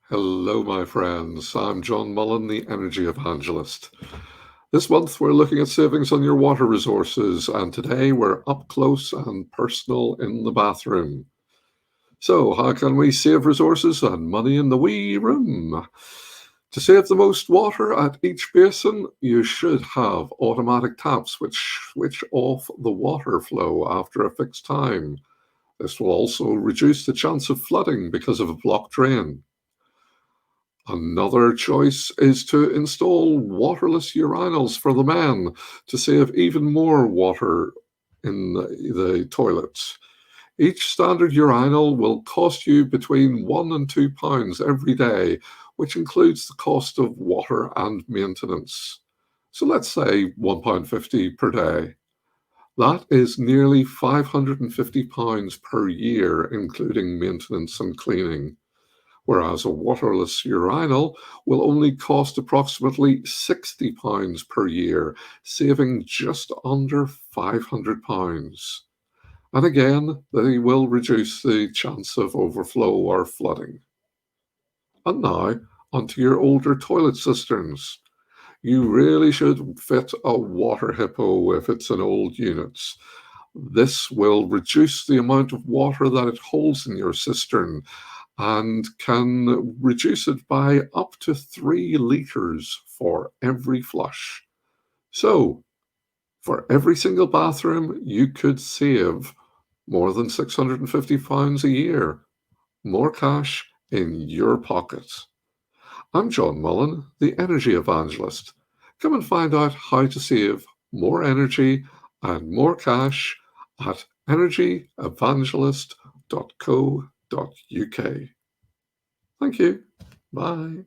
Hello, my friends. I'm John Mullen, the Energy Evangelist. This month, we're looking at savings on your water resources, and today we're up close and personal in the bathroom. So, how can we save resources and money in the wee room? To save the most water at each basin, you should have automatic taps which switch off the water flow after a fixed time. This will also reduce the chance of flooding because of a blocked drain. Another choice is to install waterless urinals for the men to save even more water in the toilets. Each standard urinal will cost you between £1 and £2 every day, which includes the cost of water and maintenance. So let's say £1.50 per day. That is nearly £550 per year, including maintenance and cleaning, whereas a waterless urinal will only cost approximately £60 per year, saving just under £500. And again, they will reduce the chance of overflow or flooding. And now, onto your older toilet cisterns. You really should fit a water hippo if it's an old unit. This will reduce the amount of water that it holds in your cistern and can reduce it by up to 3 litres for every flush. So, for every single bathroom, you could save more than £650 a year. More cash in your pocket. I'm John Mullen, the Energy Evangelist. Come and find out how to save more energy and more cash at energyevangelist.co.uk. Thank you. Bye.